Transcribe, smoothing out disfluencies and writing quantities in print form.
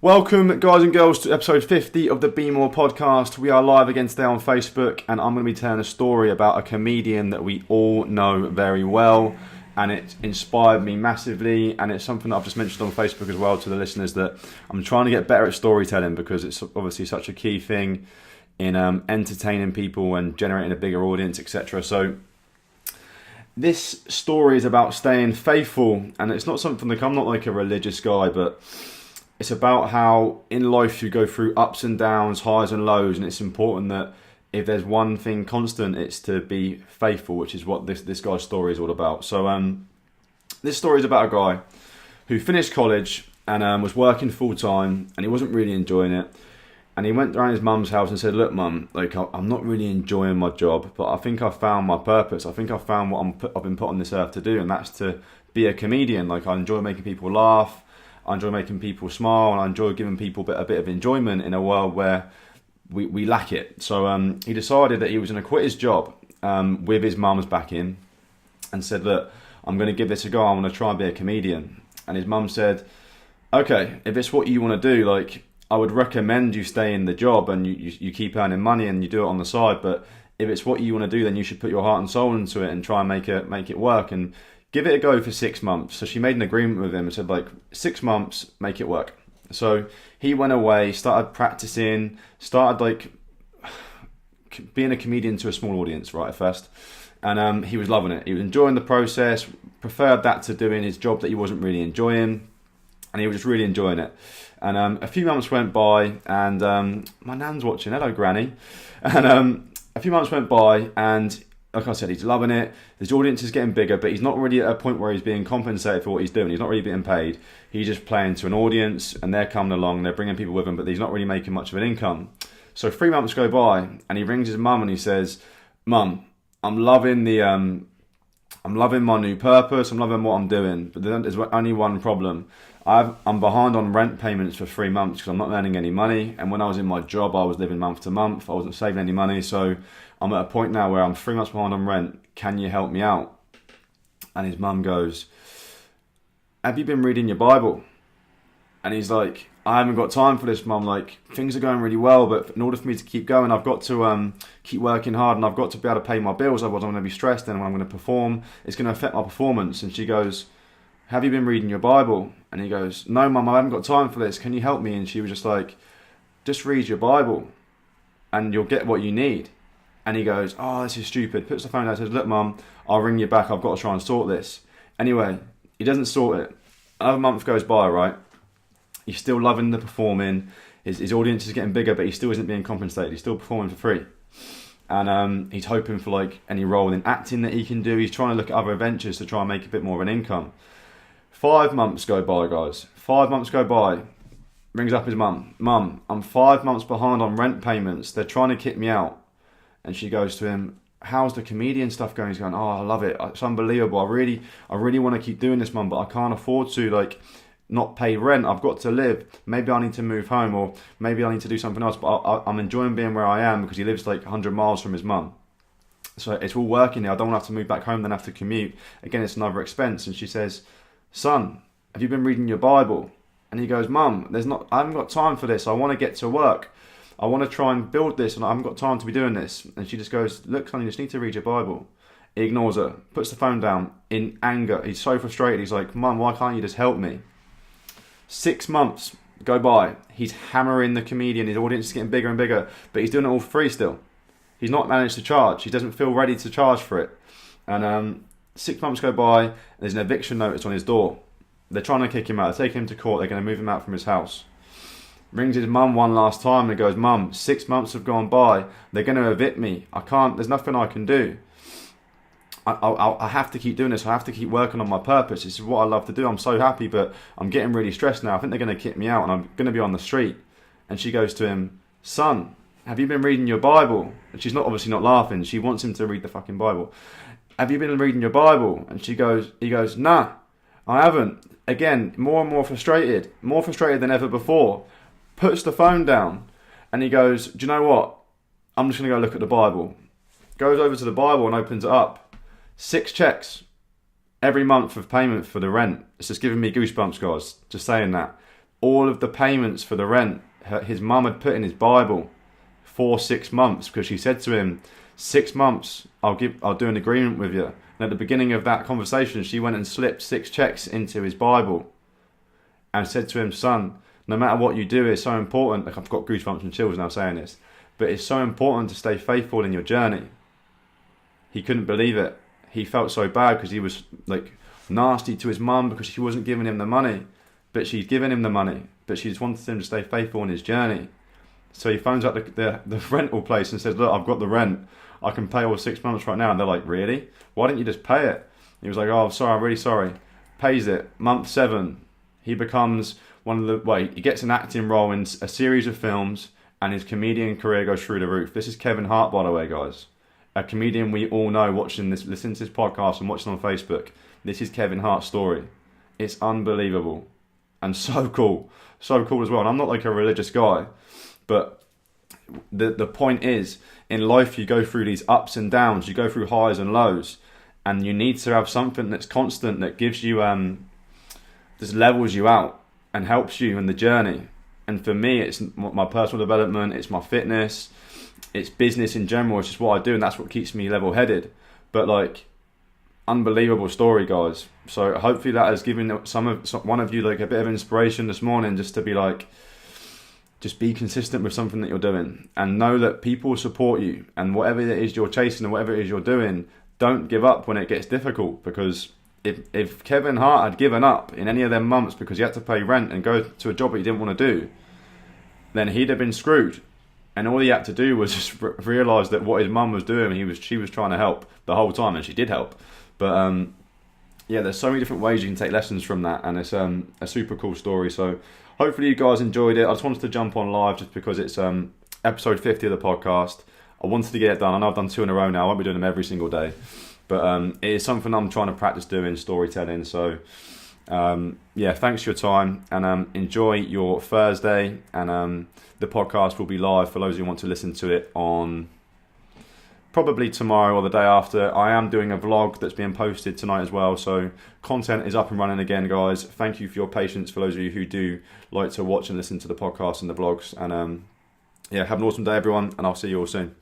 Welcome, guys and girls, to episode 50 of the Be More podcast. We are live again today on Facebook, and I'm going to be telling a story about a comedian that we all know very well, and it inspired me massively, and it's something that I've just mentioned on Facebook as well to the listeners, that I'm trying to get better at storytelling because it's obviously such a key thing in entertaining people and generating a bigger audience, etc. So this story is about staying faithful, and it's not something like, I'm not like a religious guy, but it's about how in life you go through ups and downs, highs and lows, and it's important that if there's one thing constant, it's to be faithful, which is what this guy's story is all about. So this story is about a guy who finished college and was working full time, and he wasn't really enjoying it. And he went around his mum's house and said, "Look, mum, like I'm not really enjoying my job, but I think I found my purpose. I think I found what I've been put on this earth to do, and that's to be a comedian. Like I enjoy making people laugh. I enjoy making people smile, and I enjoy giving people a bit of enjoyment in a world where we lack it." So he decided that he was going to quit his job with his mum's backing and said, "Look, I'm going to give this a go. I want to try and be a comedian." And his mum said, "Okay, if it's what you want to do, like I would recommend you stay in the job and you keep earning money and you do it on the side. But if it's what you want to do, then you should put your heart and soul into it and try and make it work and give it a go for 6 months." So she made an agreement with him and said, like, 6 months, make it work. So he went away, started practicing, started like being a comedian to a small audience right at first. And he was loving it. He was enjoying the process, preferred that to doing his job that he wasn't really enjoying. And he was just really enjoying it. And a few months went by, and my nan's watching. Hello, Granny. And a few months went by, and like I said, he's loving it. His audience is getting bigger, but he's not really at a point where he's being compensated for what he's doing. He's not really being paid. He's just playing to an audience, and they're coming along, they're bringing people with him, but he's not really making much of an income. So 3 months go by, and he rings his mum and he says, "Mum, I'm loving my new purpose. I'm loving what I'm doing, but there's only one problem. I'm behind on rent payments for 3 months because I'm not earning any money. And when I was in my job, I was living month to month. I wasn't saving any money. So I'm at a point now where I'm 3 months behind on rent. Can you help me out?" And his mum goes, "Have you been reading your Bible?" And he's like, "I haven't got time for this, mum. Like, things are going really well, but in order for me to keep going, I've got to keep working hard, and I've got to be able to pay my bills. Otherwise, I'm going to be stressed, and when I'm going to perform, it's going to affect my performance." And she goes, "Have you been reading your Bible?" And he goes, "No, mum, I haven't got time for this. Can you help me?" And she was just like, "Just read your Bible, and you'll get what you need." And he goes, "Oh, this is stupid." Puts the phone down and says, "Look, mum, I'll ring you back. I've got to try and sort this." Anyway, he doesn't sort it. Another month goes by, right? He's still loving the performing. His audience is getting bigger, but he still isn't being compensated. He's still performing for free. And he's hoping for like any role in acting that he can do. He's trying to look at other ventures to try and make a bit more of an income. 5 months go by, guys. 5 months go by. Rings up his mum. "Mum, I'm 5 months behind on rent payments. They're trying to kick me out." And she goes to him, "How's the comedian stuff going?" He's going, "Oh, I love it. It's unbelievable. I really want to keep doing this, mum, but I can't afford to like not pay rent. I've got to live. Maybe I need to move home, or maybe I need to do something else. But I'm enjoying being where I am," because he lives like 100 miles from his mum. So it's all working here. I don't want to have to move back home, then have to commute. Again, it's another expense. And she says, "Son, have you been reading your Bible?" And he goes, "Mum, I haven't got time for this. I want to get to work. I want to try and build this, and I haven't got time to be doing this." And she just goes, "Look, son, you just need to read your Bible." He ignores her, puts the phone down in anger. He's so frustrated. He's like, "Mum, why can't you just help me?" 6 months go by. He's hammering the comedian. His audience is getting bigger and bigger, but he's doing it all for free still. He's not managed to charge. He doesn't feel ready to charge for it. And 6 months go by, and there's an eviction notice on his door. They're trying to kick him out. They're taking him to court. They're going to move him out from his house. Rings his mum one last time and goes, "Mum, 6 months have gone by. They're going to evict me. I can't. There's nothing I can do. I have to keep doing this. I have to keep working on my purpose. This is what I love to do. I'm so happy, but I'm getting really stressed now. I think they're going to kick me out, and I'm going to be on the street." And she goes to him, "Son, have you been reading your Bible?" And she's obviously not laughing. She wants him to read the fucking Bible. "Have you been reading your Bible?" And he goes, "Nah, I haven't." Again, more and more frustrated than ever before. Puts the phone down, and he goes, "Do you know what? I'm just going to go look at the Bible." Goes over to the Bible and opens it up. 6 checks every month of payment for the rent. It's just giving me goosebumps, guys, just saying that. all of the payments for the rent his mum had put in his Bible for 6 months, because she said to him, 6 months, I'll do an agreement with you. And at the beginning of that conversation, she went and slipped 6 checks into his Bible and said to him, son, no matter what you do, it's so important. Like, I've got goosebumps and chills now saying this, but it's so important to stay faithful in your journey. He couldn't believe it. He felt so bad because he was like nasty to his mum because she wasn't giving him the money, but she's given him the money, but she just wanted him to stay faithful in his journey. So he phones up the rental place and says, look, I've got the rent. I can pay all 6 months right now. And they're like, really? Why didn't you just pay it? He was like, oh, sorry, I'm really sorry. Pays it. Month 7, he becomes he gets an acting role in a series of films, and his comedian career goes through the roof. This is Kevin Hart, by the way, guys. A comedian we all know, listening to this podcast and watching on Facebook. This is Kevin Hart's story. It's unbelievable and so cool. So cool as well. And I'm not like a religious guy, but the point is, in life you go through these ups and downs, you go through highs and lows, and you need to have something that's constant, that gives you just levels you out and helps you in the journey. And for me, it's my personal development, it's my fitness, it's business in general. It's just what I do, and that's what keeps me level-headed. But like, unbelievable story, guys. So hopefully that has given one of you like a bit of inspiration this morning, just to be like, just be consistent with something that you're doing, and know that people support you, and whatever it is you're chasing and whatever it is you're doing, don't give up when it gets difficult. Because if Kevin Hart had given up in any of them months because he had to pay rent and go to a job that he didn't want to do, then he'd have been screwed. And all he had to do was just realise that what his mum was doing, she was trying to help the whole time, and she did help. But yeah, there's so many different ways you can take lessons from that, and it's a super cool story. So hopefully you guys enjoyed it. I just wanted to jump on live just because it's episode 50 of the podcast. I wanted to get it done. I know I've done 2 in a row now. I won't be doing them every single day, but it is something I'm trying to practice doing, storytelling. So yeah, thanks for your time, and enjoy your Thursday. And the podcast will be live for those who want to listen to it on probably tomorrow or the day after. I am doing a vlog that's being posted tonight as well, so content is up and running again, guys. Thank you for your patience, for those of you who do like to watch and listen to the podcast and the vlogs. And yeah, have an awesome day, everyone, and I'll see you all soon.